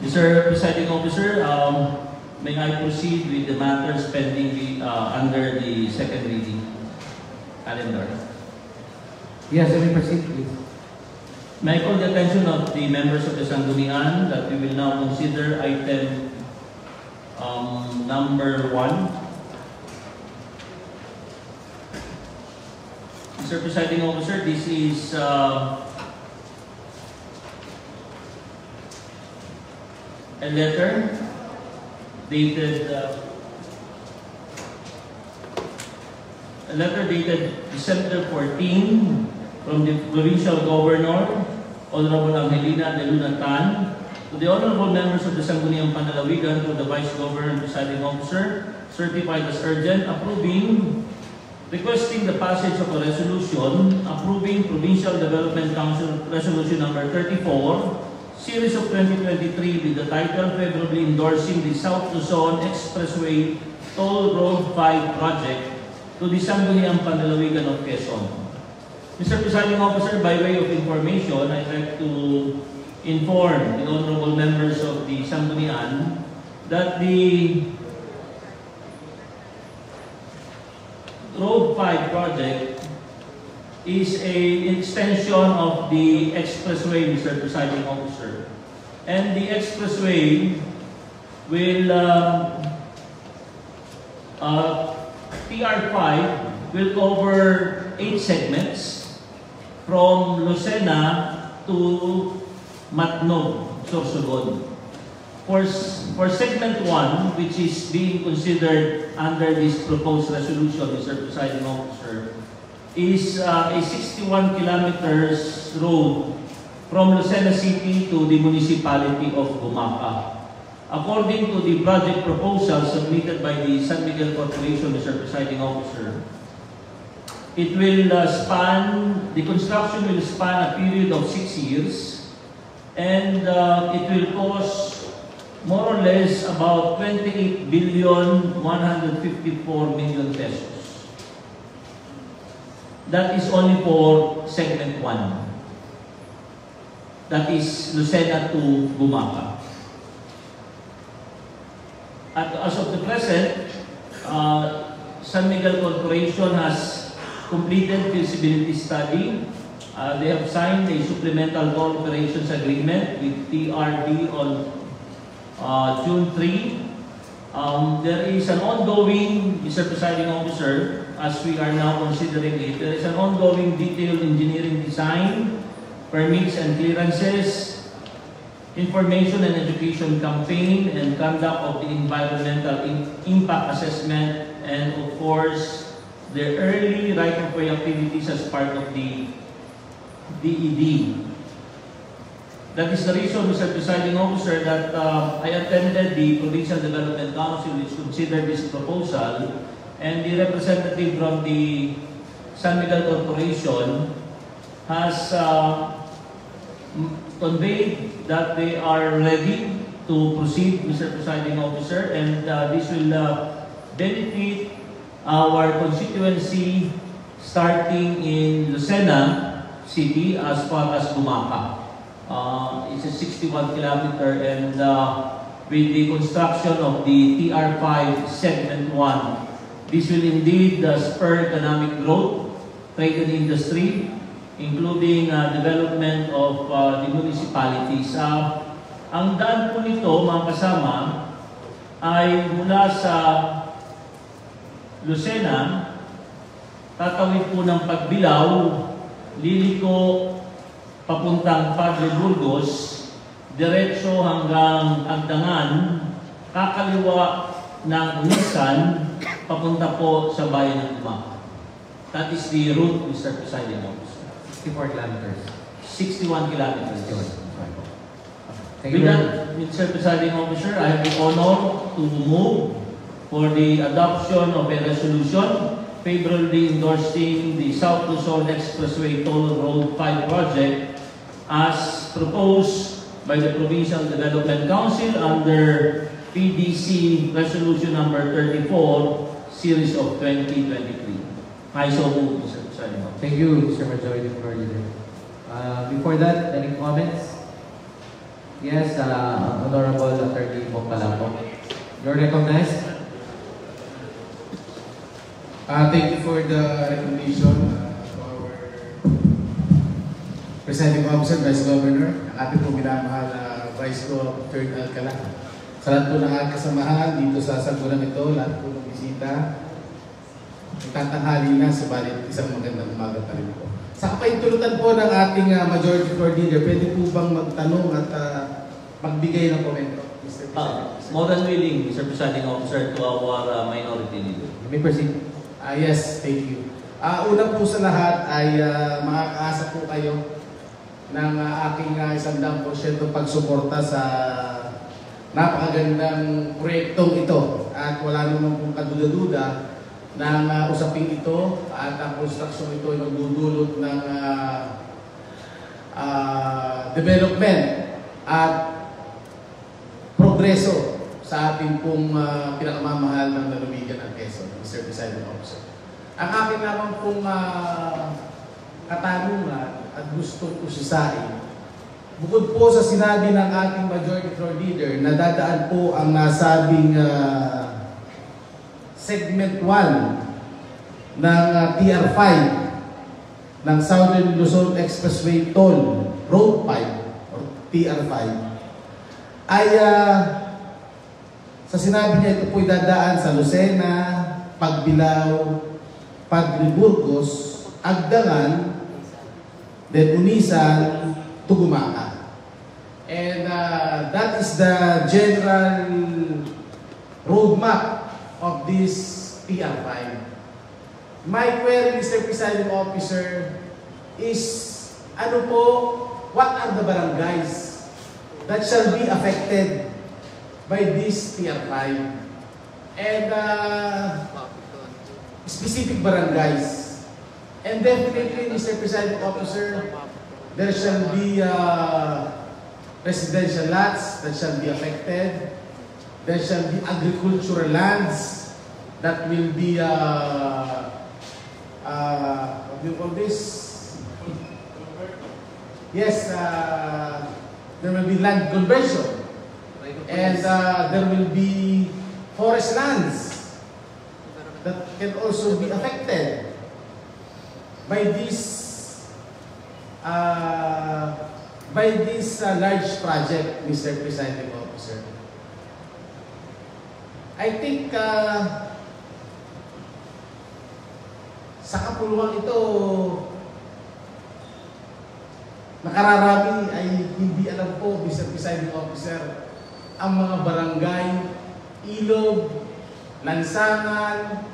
Mr. Presiding Officer, may I proceed with the matters pending under the second reading calendar? Yes, you may proceed, please. May I call the attention of the members of the Sanggunian that we will now consider item number 1. Mr. Presiding Officer, this is a letter dated December 14 from the Provincial Governor, Honorable Angelina de Luna Tan, to the Honorable members of the Sangguniang Panlalawigan, to the Vice Governor and Presiding Officer, certified as urgent, requesting the passage of a resolution approving Provincial Development Council Resolution number 34, Series of 2023, with the title favorably endorsing the South Luzon Expressway Toll Road 5 project to the Sangguniang Panlalawigan of Quezon. Mr. Presiding Officer, by way of information, I'd like to inform the honorable members of the Sanggunian that the Road 5 project is an extension of the expressway, Mr. Presiding Officer. And the expressway will, TR5 will cover 8 segments from Lucena to Matnog, Sorsogon. For segment 1, which is being considered under this proposed resolution, Mr. Presiding Officer, is a 61 kilometers road from Lucena City to the municipality of Gumaca. According to the project proposal submitted by the San Miguel Corporation, Mr. Presiding Officer, it will the construction will span a period of 6 years, and it will cost more or less about 28,154,000,000 pesos. That is only for segment 1. That is Lucena to Gumaca. As of the present, San Miguel Corporation has completed feasibility study. They have signed a supplemental cooperations agreement with TRD on June 3. There is an ongoing, Mr. Presiding Officer, as we are now considering it, there is an ongoing detailed engineering design, permits and clearances, information and education campaign, and conduct of the environmental impact assessment, and of course, the early right-of-way activities as part of the DED. That is the reason, Mr. Presiding Officer, that I attended the Provincial Development Council, which considered this proposal, and the representative from the San Miguel Corporation has conveyed that they are ready to proceed, Mr. Presiding Officer, and this will benefit our constituency starting in Lucena City as far as Gumaca. It's a 61 kilometer, and with the construction of the TR5 segment 1, this will indeed spur economic growth, trade and industry, including development of the municipalities. Ang daan po nito, mga kasama, ay mula sa Lucena, tatawid po ng Pagbilao, liliko papuntang Padre Burgos, diretso hanggang Agdangan, kakaliwa ng Unisan, papunta po sa bayan ng Gumaca. That is the route, Mr. Presiding Officer. 64 kilometers. 61 kilometers. Thank With you. that, Mr. Presiding Officer, I have the honor to move for the adoption of a resolution favorably endorsing the South Luzon Expressway Toll Road 5 project as proposed by the Provincial Development Council under PDC Resolution number 34, Series of 2023. I so move, Mr. President. Thank you, Mr. Majority Floor Leader. Before that, any comments? Yes, Honorable Attorney Bong Calamo. You're recognized. Thank you for the recommendation to our Presiding Officer, Vice Governor, ang ating pong minamahal na Vice Gov. Third Alcala. Sa lahat po ng aking kasamahan dito sa sagunan ito, lahat po ng bisita, nagtatanghali na, subalit isang magandang umaga pa rin po. Sa kapaintulutan po ng ating Majority Floor Leader, pwede po bang magtanong at magbigay ng komento, Mr. President? More than willing, Mr. Presiding Officer, to our minority leader. You may proceed. Yes, thank you. Una po sa lahat ay makakaasa po kayo ng aking 100% pagsuporta sa napakagandang proyektong ito. At wala naman pong kaduda-duda ng usaping ito at ang construction ito ay magdudulot ng development at progreso sa ating pong pinakamamahal ng lalawigan ng Quezon, Mr. Presiding Officer. Ang akin naman pong katanungan at gusto ko sisain, bukod po sa sinabi ng ating Majority Floor Leader na dadaan po ang nasabing Segment 1 ng TR5 ng Southern Luzon Expressway Toll Road 5 or TR5 ay sa sinabi niya ito po'y dadaan sa Lucena, Pagbilao, Padre-Burgos, Agdangan, then Unisan, Tugumaka. And that is the general roadmap of this TR5. My query, Mr. Presiding Officer, is what are the barangays that shall be affected by this TR5? And specific barangays. And definitely, Mr. Presiding Officer, there shall be residential lots that shall be affected. There shall be agricultural lands that will be, what do you call this? Yes, there will be land conversion. And there will be forest lands that can also be affected by this large project, Mr. Presiding Officer. I think sa kapuluan ito, nakararami ay hindi alam po, Mr. Presiding Officer, ang mga barangay, ilog, lansangan,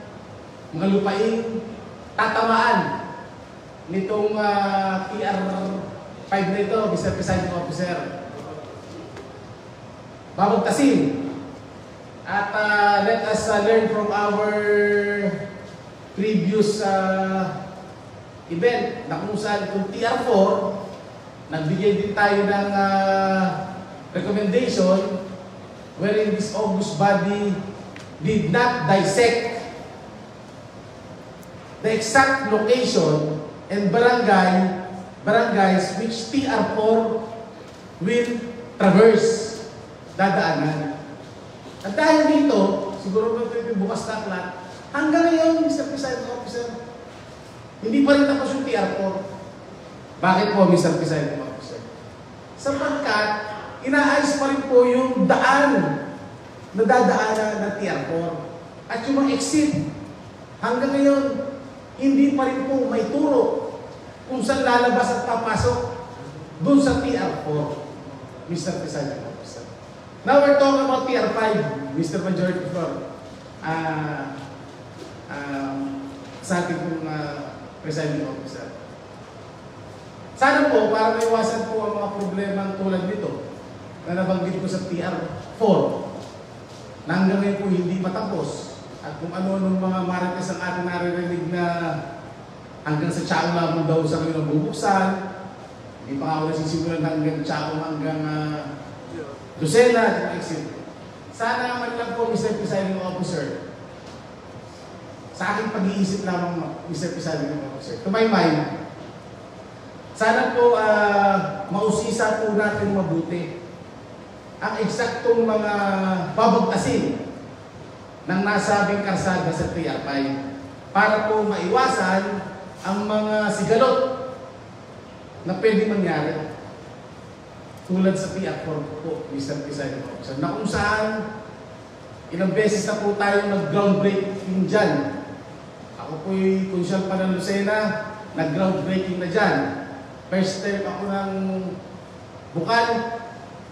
mga lupain, tatamaan nitong TR5 na ito, Mr. Presiding Officer. Babagtasin. At let us learn from our previous event na kung saan itong TR4, nagbigay din tayo ng recommendation wherein this august body did not dissect the exact location and barangays which TR4 will traverse, dadaanan. At dahil dito, siguro ba ito bukas na aklat, hanggang ngayon, Mr. Presiding Officer, hindi pa rin tapos yung TR4. Bakit po, Mr. Presiding Officer? Sapagkat, inaayos pa rin po yung daan na dadaanan ng TR4. At yung mga exit, hanggang ngayon, hindi pa rin po may turo kung saan lalabas at papasok doon sa TR4, Mr. Presiding Officer. Now we're talking about TR5, Mr. Majority Floor. Sa ating pong Presiding Officer. Sana po, para maiwasan po ang mga problema tulad nito na nabanggit ko sa TR4 na hanggang ngayon po hindi matapos at kung ano-anong mga marites ang ating naririnig na hanggang sa Chaong lamang daw sa ngayon nabubuksan, hindi pa nga ako nasisimulan hanggang Chaong hanggang Lucena at exit. Sana man lang po, Mr. Presiding Officer, sa aking pag-iisip lamang, Mr. Presiding Officer, to my mind, sana po mausisa po natin mabuti ang eksaktong mga babagtasin ng nasabing karsada sa TR5 para po maiwasan ang mga sigalot na pwede mangyari tulad sa TR4 po, Mr. Presiding Officer, na kung saan ilang beses na po tayo nag-groundbreaking dyan. Ako po'y konsyal pa ng Lucena, nag-groundbreaking na dyan. First time ako ng Bukal,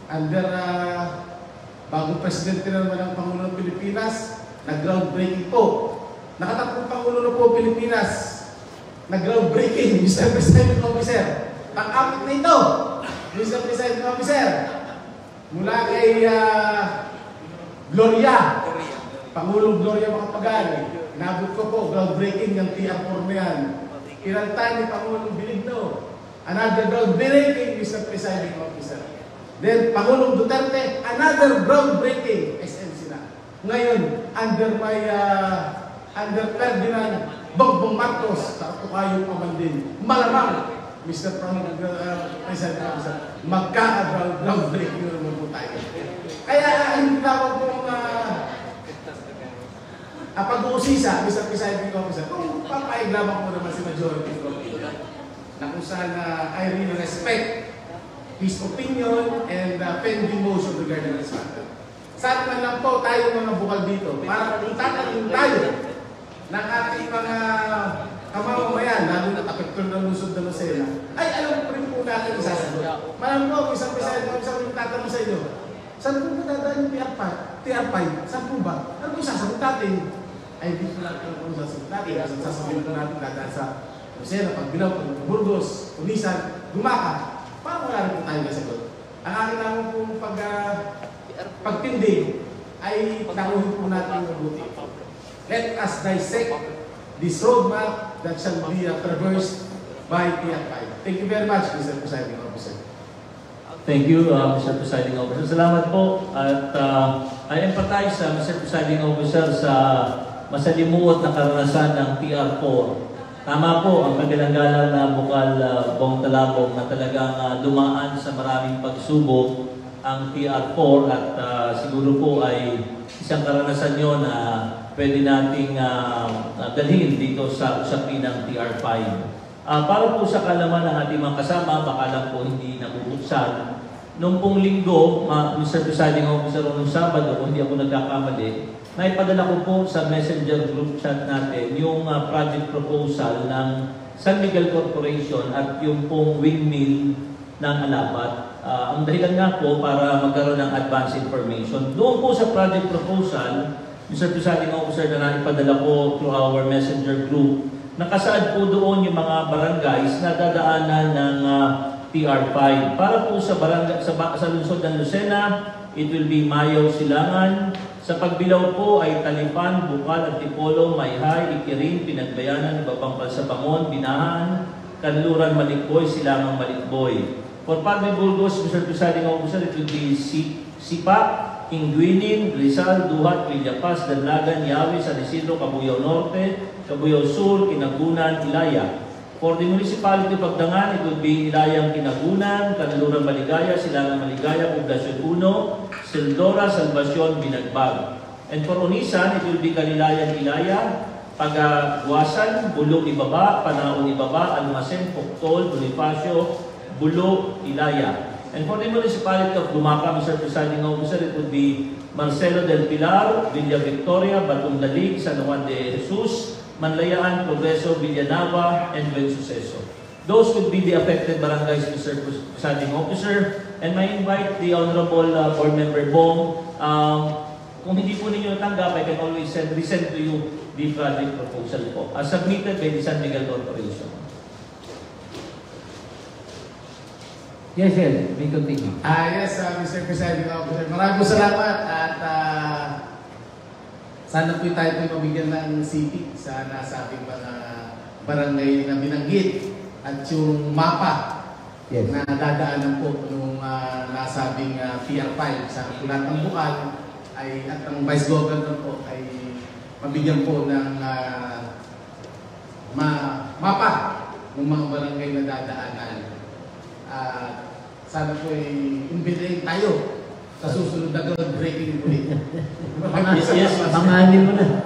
under bagong presidente na naman ng Pangulo ng Pilipinas, nag-groundbreaking po. Nakatatlong Pangulo na po Pilipinas, nag-groundbreaking, Mr. Presiding Officer. Pang-apat na ito, Mr. Presiding Officer. Mula kay Gloria, Pangulong Gloria Macapagal, inabot ko po, groundbreaking ng TR4 na yan. Kinalta ni Pangulong Benigno, another groundbreaking, Mr. Presiding Officer. Then, Pangulong Duterte, another groundbreaking, SNC na. Ngayon, under Ferdinand Bongbong Marcos, sa Tukayo pa man din, malamang, Mr. Presiding Officer, magkaka-groundbreaking naman po tayo. Kaya, hindi tawag pong pag-uusisa, Mr. Presiding Officer, kung papayag lamang po naman si Majority Group na kung saan I really respect his opinion and pending motion regarding this matter. Saan man lang po tayo mga bukal dito para kung tatanungin tayo ng ating mga kamamamayan, lalo na kapitol ng Luzon ng Lucena, ay alam ko rin po natin isasagot. Malam po, isang Presiding Officer yung tatanong sa inyo, saan po ba dadaan yung TR5? Saan po ba? Ano po isasagot natin? Ay, di po natin kung sasagot natin. Sasagot po natin dadaan sa Lucena, Pagbilaw, Burgos, Unisan, Gumaka. Parang wala rin po tayo nasagot. Ang akin naman pong pagtindi ay nakuhin po natin yung mabuti. Let us dissect this roadmap that shall be traversed by TR5. Thank you very much, Mr. Presiding Officer. Thank you, Mr. Presiding Officer. Salamat po. At I empathize, Mr. Presiding Officer, sa masalimuot na karanasan ng TR4. Tama po ang kagalang-galang na Bukal Bong Talabong na talagang dumaan sa maraming pagsubok ang TR4 at siguro po ay isang karanasan nyo na pwede nating dalhin dito sa usapin ng TR5. Para po sa kalaman ng ating mga kasama, baka lang po hindi nabubuksan. Noong pong linggo, Mr. Presiding Officer, noong Sabado, kung hindi ako nagkakamali, naipadala ko po sa messenger group chat natin yung project proposal ng San Miguel Corporation at yung pong windmill ng Alabat. Ang dahilan nga po para magkaroon ng advance information. Doon po sa project proposal, Mr. Presiding Officer, na naipadala ko through our messenger group, nakasaad po doon yung mga barangays na dadaanan ng TR5. Para po sa barangay, sa lungsod ng Lucena, it will be Mayaw, Silangan. Sa Pagbilaw po ay Talipan, Bukal, Antipolo, Mayhay, Ikirin, Pinagbayanan, Ibabampal sa Bangon, Binahan, Kanluran, Malikboy, Silangang Malikboy. For Padre Burgos, Mr. Presiding Officer, it will be Sipa, Inguinin, Rizal, Duhat, Villapas, Danlagan, Yawi, San Isidro, Cabuyao Norte, Cabuyao Sur, Kinagunan, Ilaya. For the municipality of Pagdangan, it will be Ilayang Kinagunan, Kanluran Maligaya, Silangang Maligaya, Poblacion 1, Sildora, Salvacion, Binagbag. And for Unisan, it will be Kalilayan, Ilaya, Pagawasan, Bulok Ibaba, Panaon Ibaba, Almasen, Poctol, Bonifacio, Bulo, Ilaya. And for the municipality of Gumaka, Mr. Presiding Officer, it would be Marcelo del Pilar, Villa Victoria, Batong Dalig, San Juan de Jesus, Manlayaan, Progreso, Villanava, and Buen Suceso. Those would be the affected barangays, Mr. Presiding Officer. And I invite the Honorable Board Member Bong. Kung hindi po ninyo natanggap, I can always resend to you the project proposal po, as submitted by the San Miguel Corporation. Yes, may continue. Yes, Mr. Presiding Officer. Maraming salamat at sana po tayo po mabigyan ng city sa nasabing mga barangay na binanggit at yung mapa na dadaanan po nung nasabing PR5 sa lahat ng Bukal ay, at ang Vice Governor po ay mabigyan po ng mapa ng mga barangay na dadaanan. Sana po ay imbitahin tayo sa sa susunod na groundbreaking ulit. Yes, Panganin mo na.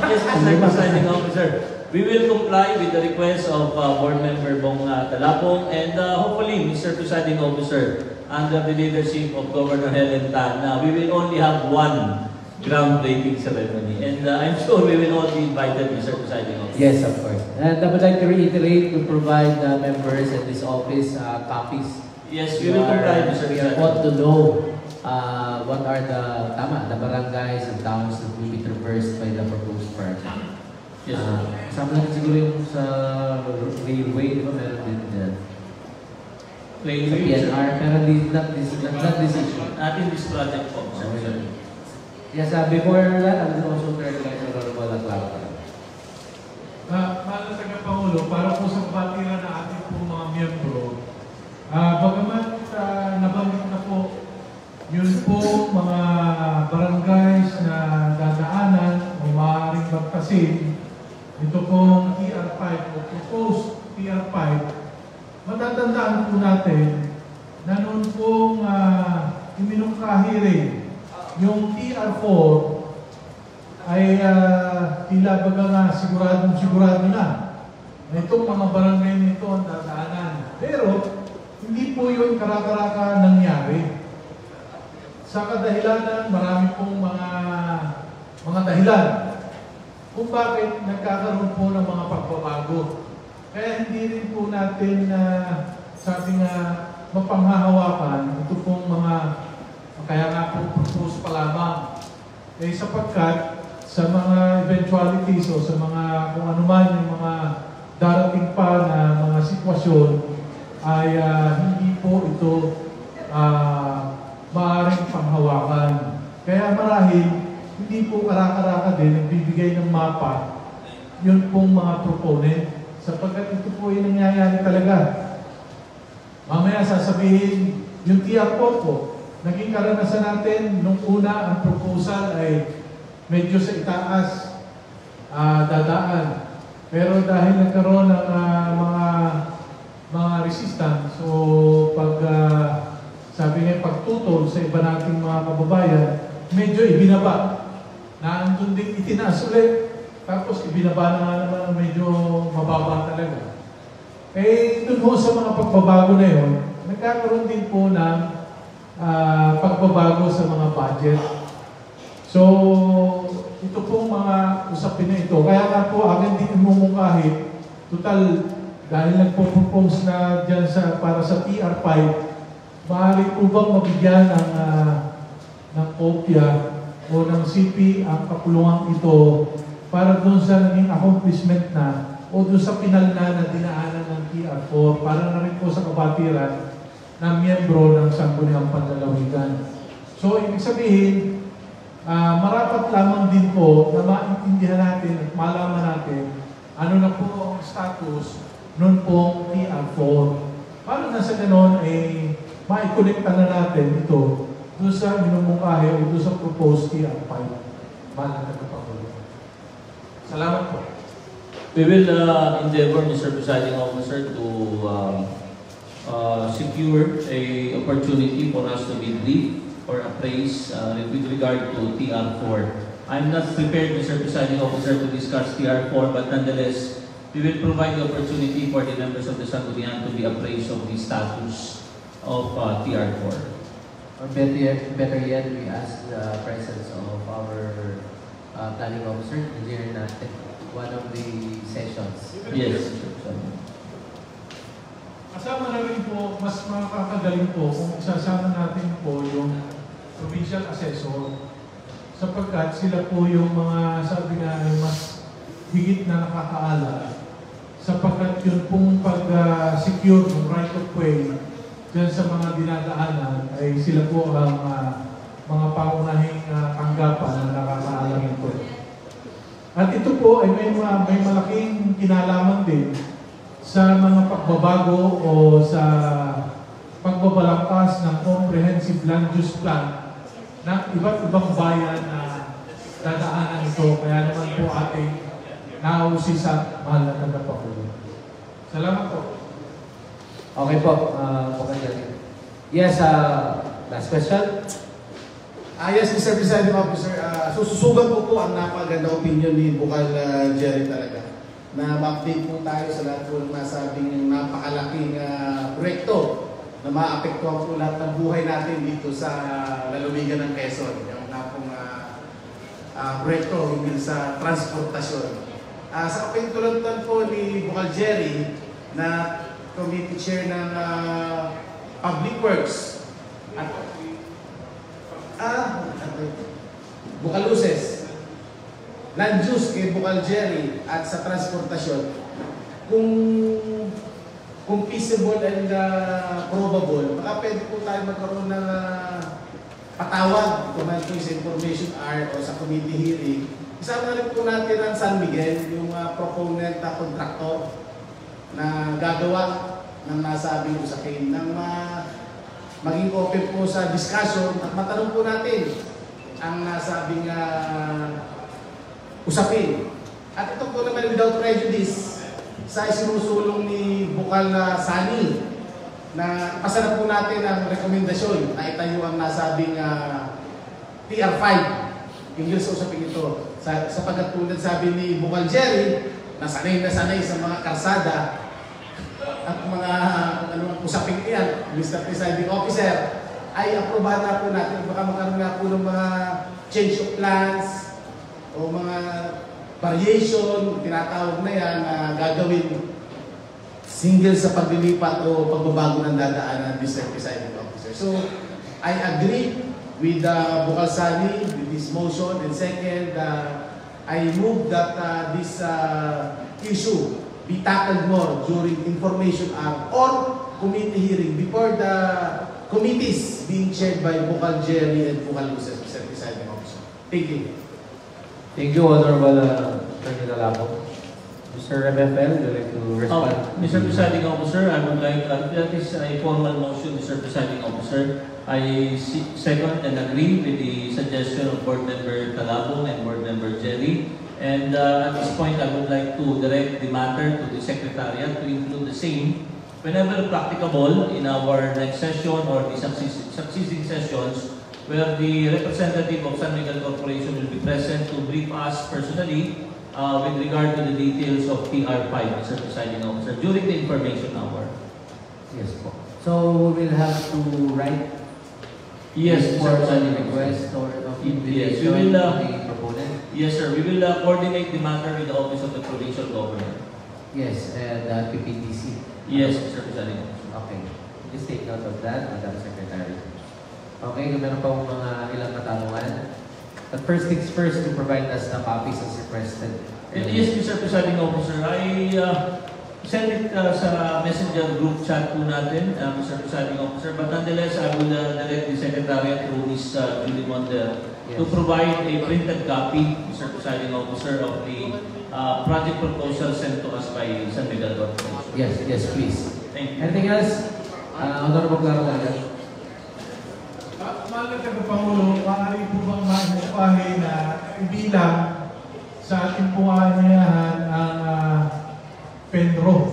Yes, Mr. Presiding Officer. We will comply with the request of Board Member Bong Talapong and hopefully, Mr. Presiding Officer, under the leadership of Governor Helen Tan, we will only have one groundbreaking ceremony. And I'm sure we will all be invited, Mr. Presiding Officer. Yes, of course. And I would like to reiterate to provide members at this office copies. Yes, we will comply, Mr. We Presiding. want to know what are the barangays and towns that will be traversed by the proposed project. Yes, Kasama natin siguro yung sa railway, di ba? Meron din dyan. Sa PNR, pero not this issue. Not in this project po, Mr. Presiding. Yes, before that, I will also turn like Honorable Aclara. Mahal na Tagapangulo, para po sa kabatiran ng ating po mga miyembro, bagamat nabanggit na po, yun po mga barangays na dadaanan o maaaring magpasin, ito pong TR5 o proposed TR5, matatandaan po natin na noon pong iminungkahi rin yung TR4 ay tila baga nga sigurado na itong mga barangay nito ang dadaanan. Pero hindi po yun karakaraka nangyari. Sa kadahilanan, marami pong mga dahilan kung bakit nagkakaroon po ng mga pagbabago. Kaya hindi rin po natin sabi nga mapanghahawakan ito pong kaya nga po propose pa lamang. Sapagkat sa mga eventualities o sa mga kung ano man yung mga darating pa na mga sitwasyon ay hindi po ito maaaring panghawakan. Kaya marahil hindi po karakaraka din nagbibigay ng mapa yun pong mga proponent sapagkat ito po yung nangyayari talaga. Mamaya sasabihin yung TR4 po, naging karanasan natin nung una ang proposal ay medyo sa itaas dadaan. Pero dahil nagkaroon ng mga resistance, so pag sabi nga pagtutol sa iba nating mga kababayan, medyo ibinaba. Naandun din itinaas ulit. Tapos ibinaba na nga naman medyo mababa talaga. Dun ho sa mga pagbabago na yun, nagkakaroon din po ng pagbabago sa mga budget. So, ito pong mga usapin na ito. Kaya nga po, akin din imumungkahi, total, dahil nagpo-propose na dyan para sa TR5, maaari po bang mabigyan ng kopya o ng CP ang kapulungan ito para doon sa naging accomplishment na o doon sa pinal na dinaanan ng TR4 para na rin po sa kabatiran ng miyembro ng Sangguniang Panlalawigan. So, ibig sabihin, marapat lamang din po na maintindihan natin at malaman natin ano na po ang status nun pong TR4. Paano na sa ganon ay maikonekta na natin ito doon sa minumungkahi o doon sa proposed TR5. Mahal na Tagapangulo. Salamat po. We will endeavor, Mr. Presiding Officer, to secure a opportunity for us to be briefed or appraised with regard to TR4. I'm not prepared, Mr. Presiding Officer, to discuss TR4, but nonetheless, we will provide the opportunity for the members of the Sangguniang to be appraised of the status of TR4. Or better yet, we ask the presence of our planning officer, engineer natin, one of the sessions. Yes. Kasama na rin po, mas makakagaling po kung isasama natin po yung provincial assessor sapagkat sila po yung mga sabi nga ay mas higit na nakakaala sapagkat yun pong pag-secure ng right of way dyan sa mga dinadaanan ay sila po ang mga pangunahing tanggapan na nakakaalam ito. At ito po ay may malaking kinalaman din sa mga pagbabago o sa pagbabalangkas ng comprehensive land use plan ng iba't ibang bayan na dadaanan ito. Kaya naman po ating nausisa, mahal na Tagapangulo. Salamat po. Okay po, yes, last question. Yes, Mr. Presiding Officer, sususugan ko po ang napaganda opinion ni Bukal Jerry talaga na ma-update po tayo sa lahat po ng nasabing napakalaking proyekto na maapektuhan po lahat ng buhay natin dito sa lalawigan ng Quezon. Yung nga pong proyekto hindi sa transportasyon. Sa kapintulutan po ni Bukal Jerry na committee chair ng Public Works at Bukaluses, land use kay Bukal Jerry at sa transportasyon, kung feasible and probable, baka pwede po tayo magkaroon ng patawag kung ano yung information R o sa committee hearing. Isama na rin po natin ang San Miguel, yung proponent na contractor na gagawa ng nasabing usapin, ng maging open po sa discussion at matanong po natin ang nasabing usapin. At ito po naman without prejudice sa isinusulong ni Bukal Sani na pasarap po natin ang rekomendasyon na itayo ang nasabing TR5 hinggil sa usapin ito. Sapagkat tulad sabi ni Bukal Jerry na sanay sa mga karsada at mga usaping iyan, Mr. Presiding Officer, ay aprobahan na po natin. Baka magkaroon na po ng mga change of plans o mga variation, tinatawag na yan na gagawin single sa paglilipat o pagbabago ng dadaanan, Mr. Presiding Officer. So, I agree with Bukal Sani with this motion, and second, I move that this issue be tackled more during information hour or committee hearing before the committees being chaired by Bukal Jerry and Bukal Luces, Mr. Presiding Officer. Thank you. Thank you, Honorable Attorney Lalabo. Mr. MFL, would you like to respond? Mr. Presiding Officer, I would like, that is a formal motion, Mr. Presiding Officer. I second and agree with the suggestion of Board Member Talabong and Board Member Jerry. And at this point, I would like to direct the matter to the Secretariat to include the same whenever practicable in our next session or the succeeding sessions where the representative of San Miguel Corporation will be present to brief us personally with regard to the details of TR5, Mr. Presiding Officer, during the information hour. Yes po. So, we will have to write Yes, for Mr. Presiding the request or of Yes, invitation we will, to the proponent. Yes, sir. We will coordinate the matter with the Office of the Provincial Governor. Yes, and PPTC. Yes, Mr. Presiding Officer. Okay. Please take note of that, Madam Secretary. Okay, meron pa mga ilang katanungan. But first things first, to provide us the copies as requested. Yes, Mr. Presiding Officer. I send it sa messenger group chat po natin, Mr. Presiding Officer. But nonetheless, I will direct the Secretariat through Ms. Julie Monde to provide a printed copy, Mr. Presiding Officer, of the project proposal sent to us by San Miguel Corporation. Yes, yes, please. Thank you. Anything else? Honorable Claro. Mahal na Pangulo, maaari po bang maimupahin na ibilang sa ating puwanyahan ang Penro?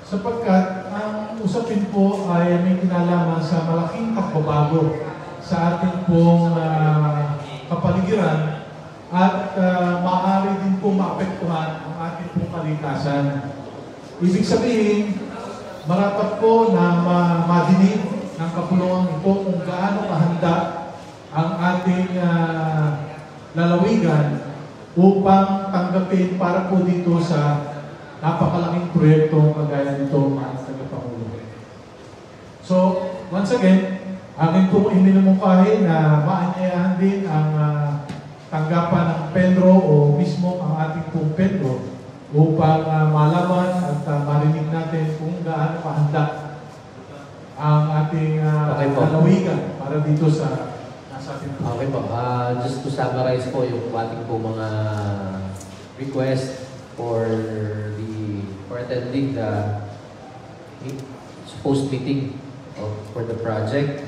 Sapagkat ang usapin po ay may kinalaman sa malaking pagbabago sa ating pong kapaligiran at maaari din po maapektuhan ang ating pong kalikasan. Ibig sabihin, marapat po na madinig ng kapulungan ito kung gaano kahanda ang ating lalawigan upang tanggapin para po dito sa napakalaking proyekto kagaya nito, mga tagapangulo. So, once again, akin pong iminumungkahi na maanyayahan din ang tanggapan ng Pedro o mismo ang ating pong Pedro upang malaman at marinig natin kung gaano kahanda ang ating lalawigan para dito sa nasa ating Okay po. Just to summarize po yung ating po mga request for attending the supposed meeting for the project.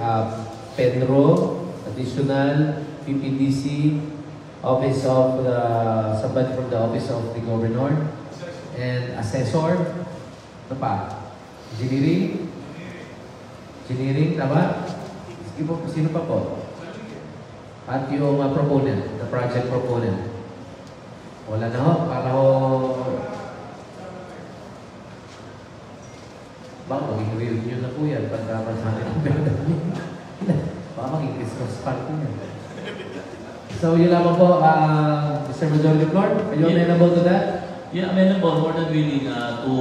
Pedro, additional, PPDC, Office of somebody from the Office of the Governor, and Assessor. Ano pa? Engineering, tama? Sige po, sino pa po? At yung proponent, the project proponent. Wala na ho, para ho... Baka maging review na po yan pagka masahin ang pera. Baka maging Christmas party yan. So yun lamang po, Mr. Majority Floor, are you amenable to that? Yeah, amenable, more than willing to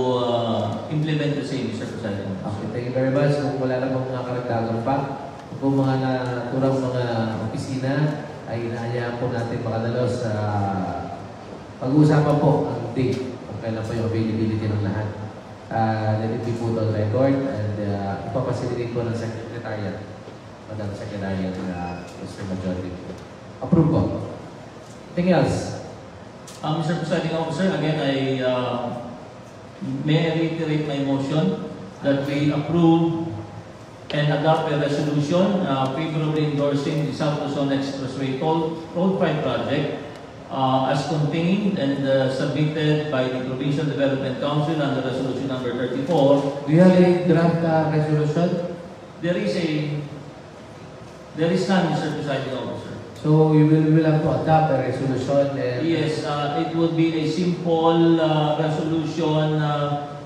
implement the same, Mr. President. Okay, thank you very much. Kung wala na pong mga karagdagan pa, kung mga naturang mga opisina, ay inaayaan po natin makadalo sa pag-uusapan po ang date kung kailan po yung availability ng lahat. Let it be put on record and ipapacilitate po ng Secretariat, Madam Secretariat Mr. Majority. Approve po. Anything else? Mr. Presiding Officer, again, may I reiterate my motion that we approve and adopt a resolution favorably endorsing the South Luzon Expressway Road 5 project as contained and submitted by the Provincial Development Council under Resolution number 34. Do you have a draft resolution? There is none, Mr. Presiding Officer. So you will have to adopt a resolution and... Yes, it would be a simple resolution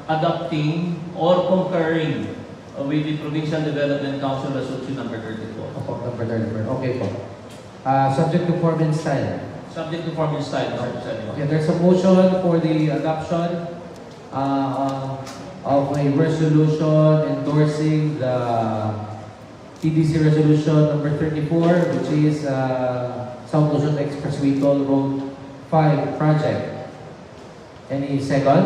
adopting or concurring with the Provincial Development Council Resolution number 34. Number 34. Okay po. Subject to form and style. Subject to form and style, Mr. President. Okay, there's a motion for the adoption of a resolution endorsing the TDC Resolution number 34, which is South Luzon Expressway Toll Road 5 project. Any second?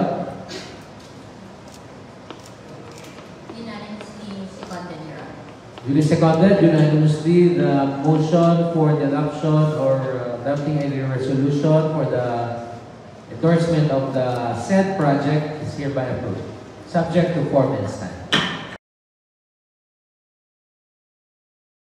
Unanimously seconded, Your Honor. Duly seconded, unanimously, the motion for the adoption or adopting a resolution for the endorsement of the said project is hereby approved, subject to form and style.